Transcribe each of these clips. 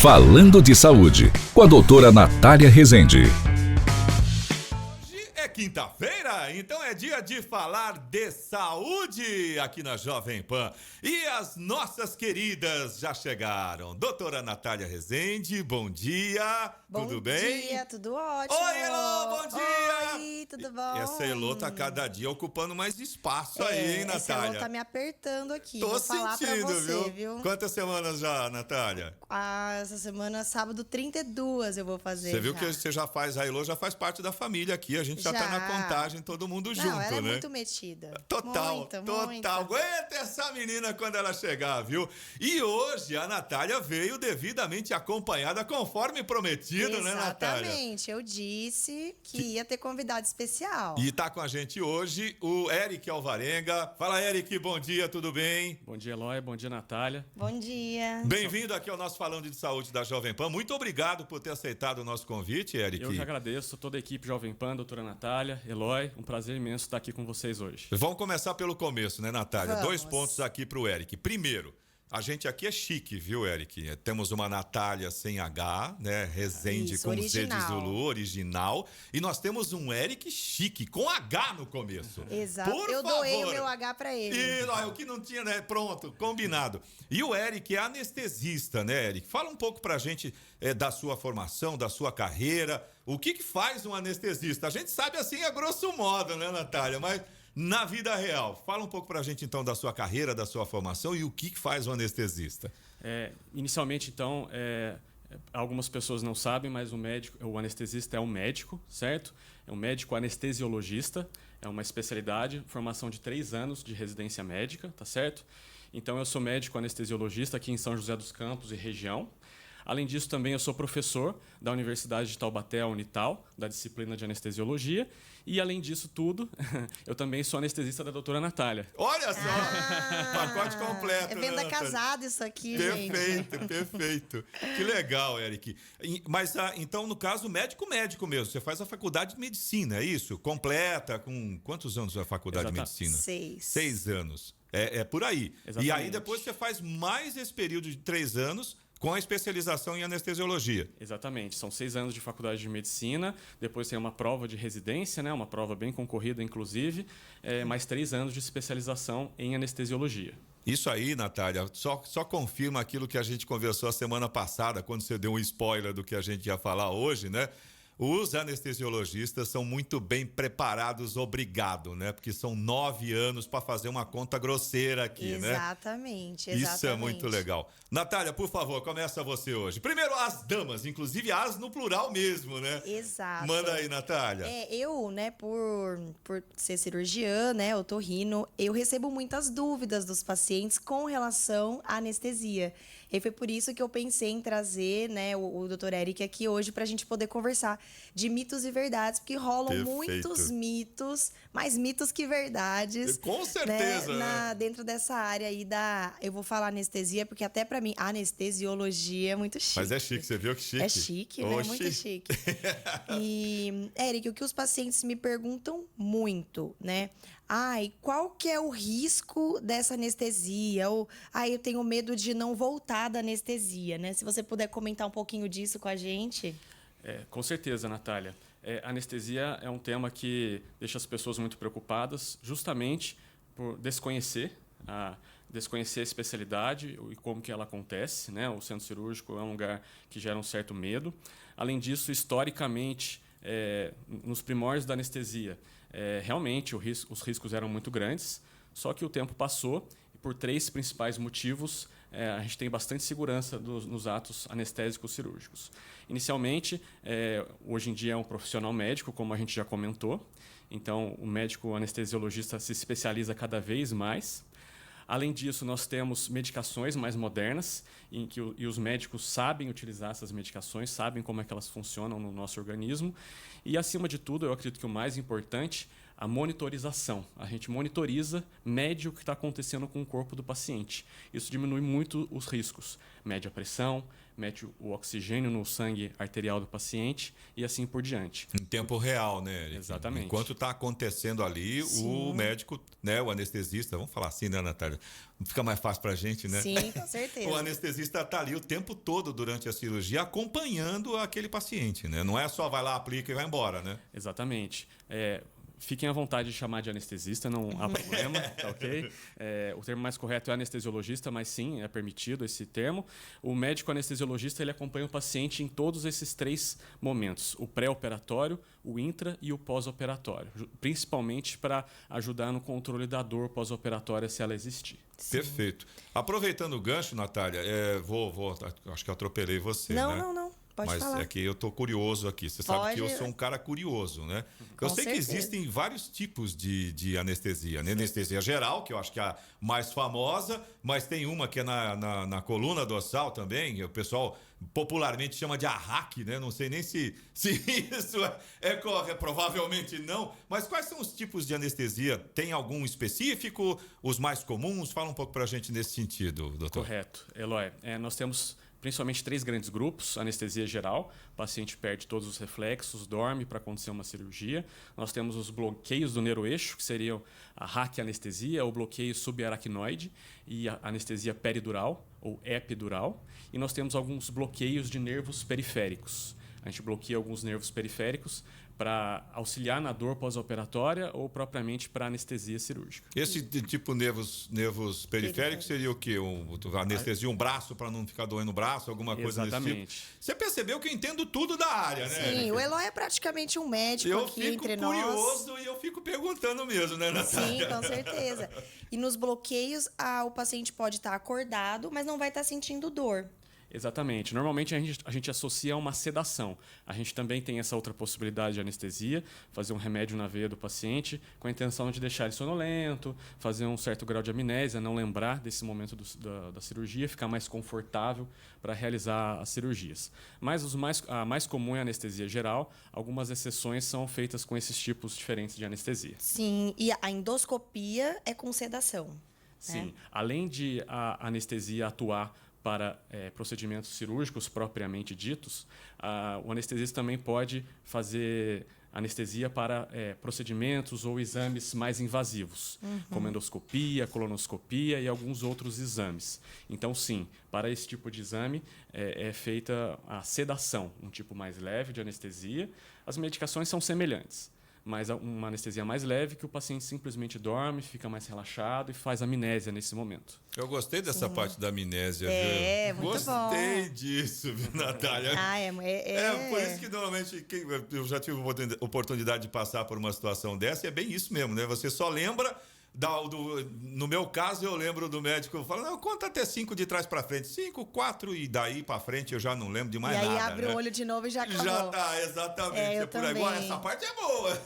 Falando de Saúde, com a doutora Natália Rezende. Hoje é quinta-feira, então é dia de falar de saúde aqui na Jovem Pan. E as nossas queridas já chegaram. Doutora Natália Rezende, bom dia. Tudo bem? Bom dia, tudo ótimo. Oi, Elô, bom dia. Oi, tudo bom? Essa Elô tá cada dia ocupando mais espaço aí, hein, Natália? Essa Elô tá me apertando aqui. Tô Vou falar sentindo, pra você, viu? Quantas semanas já, Natália? Essa semana, sábado, 32 eu vou fazer. Você viu já. que você já faz, a Elô já faz parte da família aqui. A gente já tá na contagem, todo mundo junto, Não, ela é né? muito metida. Total, Muito, total. muito. Aguenta essa menina quando ela chegar, viu? E hoje a Natália veio devidamente acompanhada, conforme prometido, né, Natália? Exatamente. Eu disse que ia ter convidado especial. E tá com a gente hoje o Eric Alvarenga. Fala, Eric, bom dia, tudo bem? Bom dia, Eloy. Bom dia, Natália. Bom dia. Bem-vindo aqui ao nosso Falando de Saúde da Jovem Pan. Muito obrigado por ter aceitado o nosso convite, Eric. Eu que agradeço toda a equipe Jovem Pan, doutora Natália, Eloy. Um prazer imenso estar aqui com vocês hoje. Vamos começar pelo começo, né, Natália? Vamos. 2 pontos aqui pro Eric. Primeiro, a gente aqui é chique, viu, Eric? Temos uma Natália sem H, né? Rezende Isso, com Z de original. Zulu, original. E nós temos um Eric chique, com H no começo. Exato. Por Eu favor. doei o meu H pra ele. E o que não tinha, né? Pronto, combinado. E o Eric é anestesista, né, Eric? Fala um pouco pra gente da sua formação, da sua carreira. O que faz um anestesista? A gente sabe assim a grosso modo, né, Natália? Mas na vida real, fala um pouco pra gente então da sua carreira, da sua formação e o que faz um anestesista. Inicialmente, então, algumas pessoas não sabem, mas o anestesista é um médico, certo? É um médico anestesiologista, é uma especialidade, formação de 3 anos de residência médica, tá certo? Então, eu sou médico anestesiologista aqui em São José dos Campos e região. Além disso, também eu sou professor da Universidade de Taubaté, a Unital, da disciplina de anestesiologia. E, além disso tudo, eu também sou anestesista da doutora Natália. Olha só! Pacote completo. É venda né, casada isso aqui, gente. Perfeito, perfeito. Que legal, Eric. Mas, então, no caso, médico mesmo. Você faz a faculdade de medicina, é isso? Completa, com quantos anos a faculdade de medicina? 6. 6 anos. É por aí. Exatamente. E aí, depois você faz mais esse período de 3 anos com a especialização em anestesiologia. Exatamente. São 6 anos de faculdade de medicina, depois tem uma prova de residência, né? Uma prova bem concorrida, inclusive, mais 3 anos de especialização em anestesiologia. Isso aí, Natália, só confirma aquilo que a gente conversou a semana passada, quando você deu um spoiler do que a gente ia falar hoje, né? Os anestesiologistas são muito bem preparados, obrigado, né? Porque são 9 anos para fazer uma conta grosseira aqui, né? Exatamente. Isso é muito legal. Natália, por favor, começa você hoje. Primeiro as damas, inclusive as no plural mesmo, né? Exato. Manda aí, Natália. Eu, né, por ser cirurgiã, né, otorrino, eu recebo muitas dúvidas dos pacientes com relação à anestesia. E foi por isso que eu pensei em trazer, né, o Dr. Eric aqui hoje para a gente poder conversar de mitos e verdades, porque rolam muitos mitos, mais mitos que verdades. Com certeza. Né, dentro dessa área aí eu vou falar anestesia, porque até para mim, anestesiologia é muito chique. Mas é chique, você viu que chique? É chique, né? Muito chique. E, Eric, o que os pacientes me perguntam muito, né? Qual que é o risco dessa anestesia? Ou, eu tenho medo de não voltar da anestesia, né? Se você puder comentar um pouquinho disso com a gente. Com certeza, Natália. Anestesia é um tema que deixa as pessoas muito preocupadas, justamente por desconhecer a especialidade e como que ela acontece, né? O centro cirúrgico é um lugar que gera um certo medo. Além disso, historicamente, nos primórdios da anestesia, realmente os riscos eram muito grandes, só que o tempo passou e por 3 principais motivos a gente tem bastante segurança nos atos anestésicos cirúrgicos. Inicialmente, hoje em dia é um profissional médico, como a gente já comentou, então o médico anestesiologista se especializa cada vez mais. Além disso, nós temos medicações mais modernas, e os médicos sabem utilizar essas medicações, sabem como é que elas funcionam no nosso organismo. E, acima de tudo, eu acredito que o mais importante, a monitorização. A gente monitoriza, mede o que está acontecendo com o corpo do paciente. Isso diminui muito os riscos. Mede a pressão, mede o oxigênio no sangue arterial do paciente e assim por diante. Em tempo real, né, Eric? Exatamente. Enquanto está acontecendo ali, o médico, né, o anestesista, vamos falar assim, né, Natália? Fica mais fácil para a gente, né? Sim, com certeza. O anestesista está ali o tempo todo durante a cirurgia acompanhando aquele paciente, né? Não é só vai lá, aplica e vai embora, né? Exatamente. Fiquem à vontade de chamar de anestesista, não há problema, tá ok? O termo mais correto é anestesiologista, mas sim, é permitido esse termo. O médico anestesiologista ele acompanha o paciente em todos esses 3 momentos: o pré-operatório, o intra e o pós-operatório, principalmente para ajudar no controle da dor pós-operatória, se ela existir. Sim. Perfeito. Aproveitando o gancho, Natália, acho que eu atropelei você, Não, né? não. Pode Mas falar. é que eu tô curioso aqui. Você sabe que eu sou um cara curioso, né? Com Eu sei que certeza. existem vários tipos de anestesia. Né? Anestesia geral, que eu acho que é a mais famosa, mas tem uma que é na coluna dorsal também. O pessoal popularmente chama de arraque, né? Não sei nem se isso é correto, provavelmente não. Mas quais são os tipos de anestesia? Tem algum específico? Os mais comuns? Fala um pouco pra gente nesse sentido, doutor. Correto. Eloy, nós temos principalmente 3 grandes grupos: anestesia geral, o paciente perde todos os reflexos, dorme para acontecer uma cirurgia. Nós temos os bloqueios do neuroeixo, que seriam a raquianestesia, o bloqueio subaracnoide, e a anestesia peridural ou epidural. E nós temos alguns bloqueios de nervos periféricos. A gente bloqueia alguns nervos periféricos para auxiliar na dor pós-operatória ou propriamente para anestesia cirúrgica. Esse tipo nervos periféricos seria o quê? Anestesia um braço para não ficar doendo o braço, alguma coisa desse tipo? Exatamente. Você percebeu que eu entendo tudo da área, né? Sim, o Eloy é praticamente um médico Eu aqui fico entre nós. curioso e eu fico perguntando mesmo, né, Natália? Sim, com certeza. E nos bloqueios, o paciente pode estar acordado, mas não vai estar sentindo dor. Exatamente. Normalmente a gente associa a uma sedação. A gente também tem essa outra possibilidade de anestesia, fazer um remédio na veia do paciente com a intenção de deixar ele sonolento, fazer um certo grau de amnésia, não lembrar desse momento da cirurgia, ficar mais confortável para realizar as cirurgias. Mas a mais comum é a anestesia geral. Algumas exceções são feitas com esses tipos diferentes de anestesia. Sim, e a endoscopia é com sedação. Sim. Além de a anestesia atuar para procedimentos cirúrgicos propriamente ditos, o anestesista também pode fazer anestesia para procedimentos ou exames mais invasivos, como endoscopia, colonoscopia e alguns outros exames. Então, sim, para esse tipo de exame é feita a sedação, um tipo mais leve de anestesia. As medicações são semelhantes, mas uma anestesia mais leve que o paciente simplesmente dorme, fica mais relaxado e faz amnésia nesse momento. Eu gostei dessa parte da amnésia, É, viu? muito Gostei disso, viu, Natália? É por isso que normalmente eu já tive oportunidade de passar por uma situação dessa, e é bem isso mesmo, né? Você só lembra. No meu caso, eu lembro do médico falando: não, conta até 5 de trás para frente. 5, 4 e daí para frente eu já não lembro de mais nada. E aí abre né? o olho de novo e já acabou. Já tá, exatamente. Eu por aí. também. Essa parte é boa.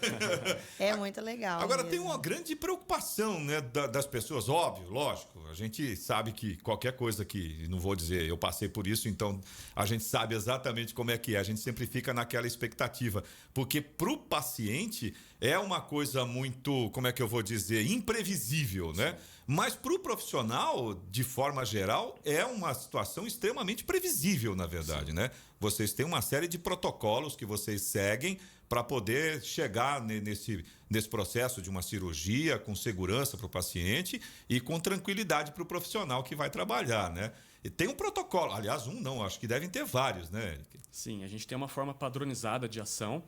É muito legal. Agora, mesmo. tem uma grande preocupação, né, das pessoas, óbvio, lógico. A gente sabe que qualquer coisa que, não vou dizer, eu passei por isso, então a gente sabe exatamente como é que é. A gente sempre fica naquela expectativa. Porque pro paciente é uma coisa muito, como é que eu vou dizer, imprevisível, né? Mas pro profissional, de forma geral, é uma situação extremamente previsível, na verdade, né? Vocês têm uma série de protocolos que vocês seguem para poder chegar nesse processo de uma cirurgia com segurança para o paciente e com tranquilidade para o profissional que vai trabalhar, né? E tem um protocolo, aliás, acho que devem ter vários, né, Eric? Sim, a gente tem uma forma padronizada de ação.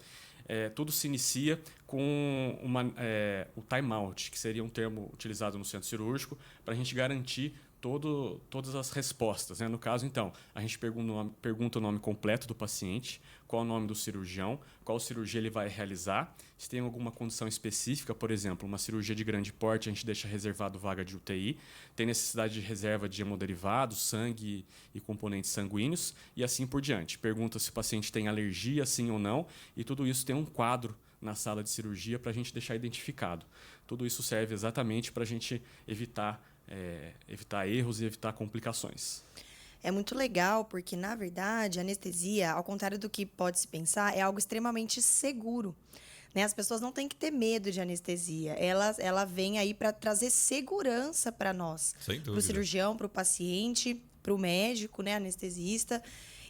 Tudo se inicia com o time-out, que seria um termo utilizado no centro cirúrgico para a gente garantir todas as respostas, né? No caso, então, a gente pergunta o nome completo do paciente, qual o nome do cirurgião, qual cirurgia ele vai realizar, se tem alguma condição específica, por exemplo, uma cirurgia de grande porte, a gente deixa reservado vaga de UTI, tem necessidade de reserva de hemoderivados, sangue e componentes sanguíneos, e assim por diante. Pergunta se o paciente tem alergia, sim ou não, e tudo isso tem um quadro na sala de cirurgia para a gente deixar identificado. Tudo isso serve exatamente para a gente evitar erros e evitar complicações. É muito legal porque, na verdade, a anestesia, ao contrário do que pode se pensar, é algo extremamente seguro. né? As pessoas não têm que ter medo de anestesia. Ela vem aí para trazer segurança para nós. Sem Para o dúvida. cirurgião, para o paciente, para o médico, né? Anestesista.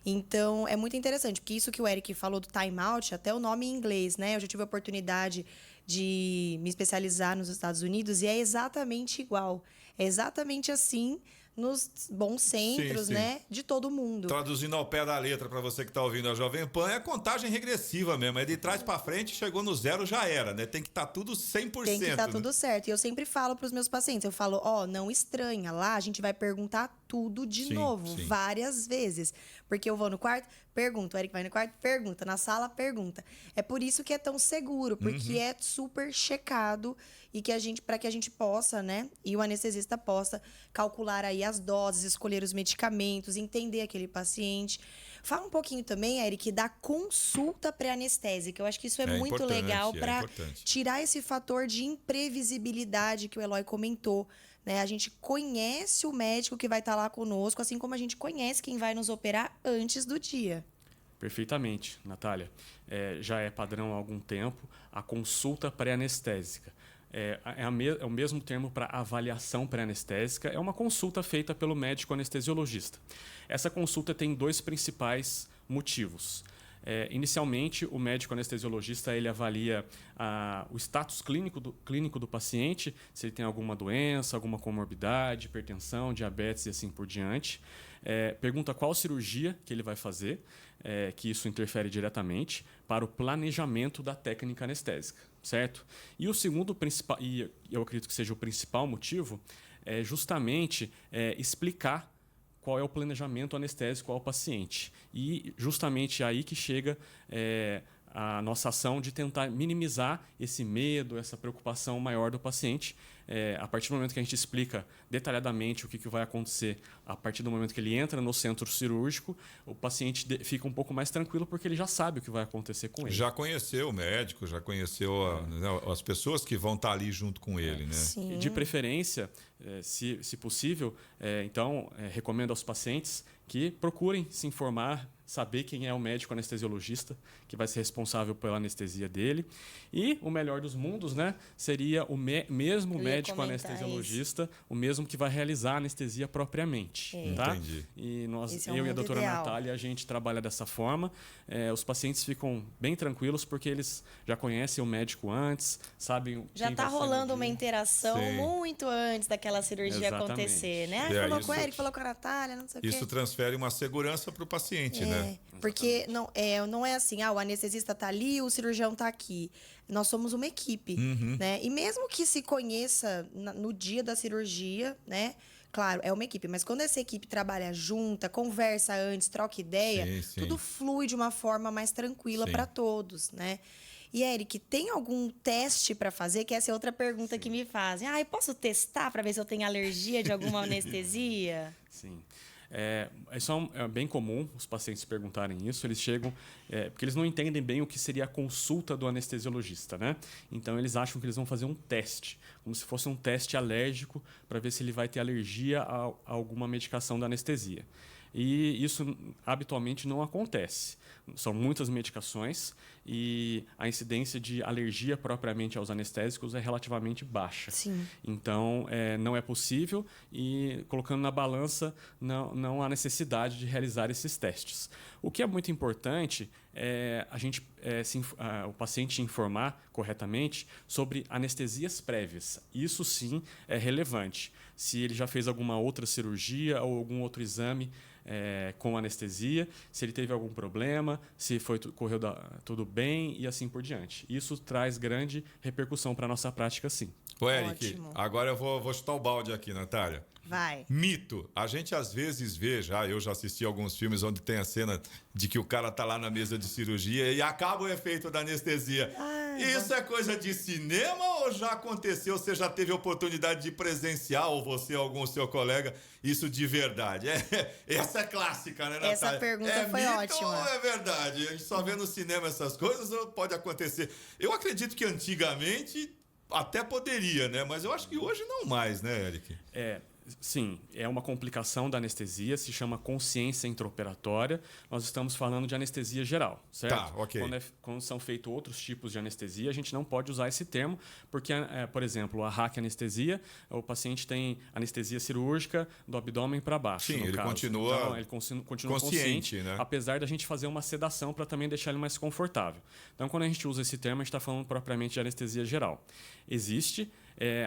Então, é muito interessante, porque isso que o Eric falou do time out, até o nome em inglês, né? Eu já tive a oportunidade de me especializar nos Estados Unidos e é exatamente igual. É exatamente assim nos bons centros, sim. né? De todo mundo. Traduzindo ao pé da letra para você que está ouvindo a Jovem Pan, é contagem regressiva mesmo. É de trás para frente, chegou no zero, já era, né? Tem que estar tudo 100%. Tem que estar né? tudo certo. E eu sempre falo para os meus pacientes, eu falo, não estranha, lá a gente vai perguntar tudo de novo, sim. várias vezes. Porque eu vou no quarto, pergunto, o Eric vai no quarto, pergunta, na sala, pergunta. É por isso que é tão seguro, porque é super checado e que para que a gente possa, né, e o anestesista possa calcular aí as doses, escolher os medicamentos, entender aquele paciente. Fala um pouquinho também, Eric, da consulta pré-anestésica. Eu acho que isso é muito importante, legal é para importante. tirar esse fator de imprevisibilidade que o Eloy comentou. Né? A gente conhece o médico que vai estar lá conosco, assim como a gente conhece quem vai nos operar antes do dia. Perfeitamente, Natália. Já é padrão há algum tempo a consulta pré-anestésica. É o mesmo termo para avaliação pré-anestésica. É uma consulta feita pelo médico anestesiologista. Essa consulta tem dois principais motivos. Inicialmente, o médico anestesiologista ele avalia o status clínico do paciente, se ele tem alguma doença, alguma comorbidade, hipertensão, diabetes e assim por diante. Pergunta qual cirurgia que ele vai fazer, que isso interfere diretamente para o planejamento da técnica anestésica, certo? E o segundo principal, e eu acredito que seja o principal motivo, é justamente explicar qual é o planejamento anestésico ao paciente. E justamente aí que chega a nossa ação de tentar minimizar esse medo, essa preocupação maior do paciente. A partir do momento que a gente explica detalhadamente o que vai acontecer, a partir do momento que ele entra no centro cirúrgico, o paciente fica um pouco mais tranquilo porque ele já sabe o que vai acontecer com ele. Já conheceu o médico, já conheceu as pessoas que vão estar ali junto com ele, né? Sim. De preferência, se possível, então, recomendo aos pacientes que procurem se informar, saber quem é o médico anestesiologista que vai ser responsável pela anestesia dele. E o melhor dos mundos, né, seria o mesmo médico anestesiologista, o mesmo que vai realizar a anestesia propriamente. Tá? Entendi. E Esse é o eu e a mundo doutora ideal. Natália, a gente trabalha dessa forma. Os pacientes ficam bem tranquilos porque eles já conhecem o médico antes, sabem Já quem está vai ser no rolando dia. uma interação Sim. muito antes daquela cirurgia Exatamente. acontecer, né? É, Falou isso- com o Eric, falou com a Natália, não sei o quê. Isso transfere uma segurança para o paciente, né? Porque não é assim, o anestesista está ali, o cirurgião está aqui. Nós somos uma equipe, né? E mesmo que se conheça no dia da cirurgia, né? Claro, é uma equipe, mas quando essa equipe trabalha junta, conversa antes, troca ideia, Sim, sim. tudo flui de uma forma mais tranquila Sim. para todos, né? E, Eric, tem algum teste para fazer? Que essa é outra pergunta que me fazem. Eu posso testar para ver se eu tenho alergia de alguma anestesia? Sim. Isso é bem comum os pacientes perguntarem isso. Eles chegam porque eles não entendem bem o que seria a consulta do anestesiologista, né? Então eles acham que eles vão fazer um teste, como se fosse um teste alérgico para ver se ele vai ter alergia a alguma medicação da anestesia. E isso habitualmente não acontece. São muitas medicações e a incidência de alergia propriamente aos anestésicos é relativamente baixa. Sim. Então, não é possível e, colocando na balança, não há necessidade de realizar esses testes. O que é muito importante é o paciente informar corretamente sobre anestesias prévias. Isso sim é relevante. Se ele já fez alguma outra cirurgia ou algum outro exame com anestesia, se ele teve algum problema, se correu tudo bem e assim por diante. Isso traz grande repercussão para a nossa prática, sim. Ô, Eric, Ótimo. agora eu vou chutar o balde aqui, Natália. Vai. Mito. A gente às vezes vê eu já assisti alguns filmes onde tem a cena de que o cara tá lá na mesa de cirurgia e acaba o efeito da anestesia. Isso é coisa de cinema ou já aconteceu? Você já teve a oportunidade de presenciar, ou você ou algum seu colega, isso de verdade? Essa é clássica, né, Natália? Essa pergunta foi mito ótima. ou é verdade? A gente só vê no cinema essas coisas ou pode acontecer? Eu acredito que antigamente até poderia, né? Mas eu acho que hoje não mais, né, Eric? Sim, é uma complicação da anestesia, se chama consciência intraoperatória. Nós estamos falando de anestesia geral, certo? Tá, ok. Quando são feitos outros tipos de anestesia, a gente não pode usar esse termo, porque, por exemplo, a raquianestesia, o paciente tem anestesia cirúrgica do abdômen para baixo. Sim, no ele caso. continua, então, ele continua consciente, né? apesar da gente fazer uma sedação para também deixar ele mais confortável. Então, quando a gente usa esse termo, a gente está falando propriamente de anestesia geral. Existe.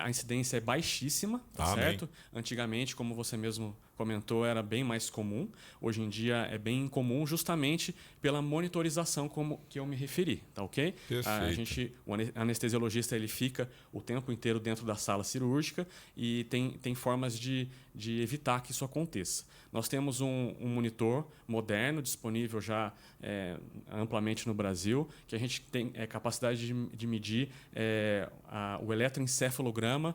A incidência é baixíssima, certo? Antigamente, como você mesmo comentou, era bem mais comum. Hoje em dia é bem incomum justamente pela monitorização como que eu me referi, tá ok? Perfeito. O anestesiologista ele fica o tempo inteiro dentro da sala cirúrgica e tem formas de evitar que isso aconteça. Nós temos um monitor moderno disponível já amplamente no Brasil, que a gente tem capacidade de medir o eletroencefalograma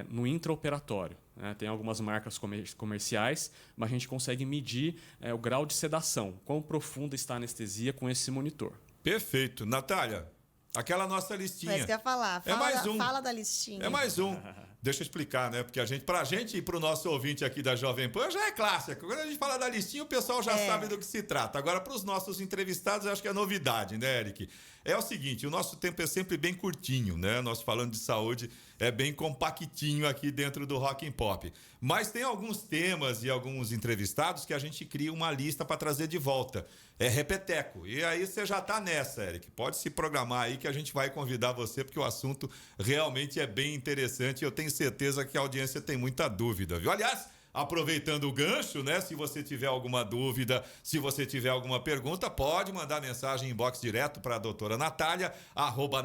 no intraoperatório. Tem algumas marcas comerciais, mas a gente consegue medir o grau de sedação, quão profunda está a anestesia com esse monitor. Perfeito. Natália, aquela nossa listinha. Mas que eu ia falar. Fala da listinha. É mais um. Deixa eu explicar, né? Porque pra gente e pro nosso ouvinte aqui da Jovem Pan já é clássico. Quando a gente fala da listinha, o pessoal já sabe do que se trata. Agora, pros nossos entrevistados, eu acho que é novidade, né, Eric? É o seguinte, o nosso tempo é sempre bem curtinho, né? Nós falando de saúde é bem compactinho aqui dentro do Rock and Pop. Mas tem alguns temas e alguns entrevistados que a gente cria uma lista para trazer de volta. É repeteco. E aí você já tá nessa, Eric. Pode se programar aí que a gente vai convidar você, porque o assunto realmente é bem interessante e eu tenho certeza que a audiência tem muita dúvida, viu? Aliás, aproveitando o gancho, né? Se você tiver alguma dúvida, se você tiver alguma pergunta, pode mandar mensagem inbox direto para a doutora Natália,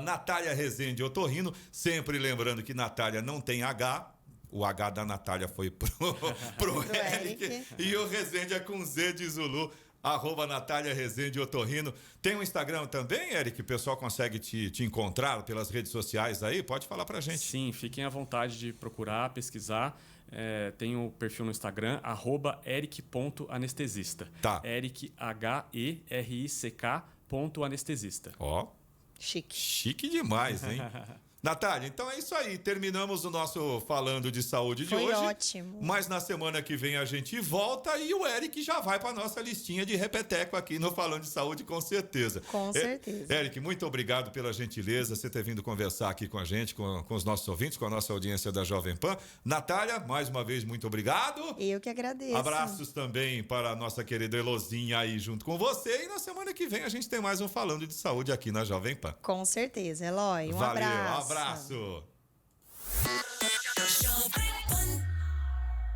@Natália Rezende Otorrino. Sempre lembrando que Natália não tem H. O H da Natália foi pro Eric. E o Rezende é com Z de Zulu. @Natália Rezende Otorrino. Tem um Instagram também, Eric? O pessoal consegue te encontrar pelas redes sociais aí? Pode falar pra gente. Sim, fiquem à vontade de procurar, pesquisar. Tem o perfil no Instagram, @eric.anestesista. Tá. Eric, HERICK.anestesista. Ó. Chique demais, hein? Natália, então é isso aí. Terminamos o nosso Falando de Saúde de hoje. Foi ótimo. Mas na semana que vem a gente volta e o Eric já vai para nossa listinha de repeteco aqui no Falando de Saúde, com certeza. Com certeza. Eric, muito obrigado pela gentileza, você ter vindo conversar aqui com a gente, com os nossos ouvintes, com a nossa audiência da Jovem Pan. Natália, mais uma vez, muito obrigado. Eu que agradeço. Abraços também para a nossa querida Elozinha aí junto com você. E na semana que vem a gente tem mais um Falando de Saúde aqui na Jovem Pan. Com certeza, Eloy. Valeu, abraço. abraço.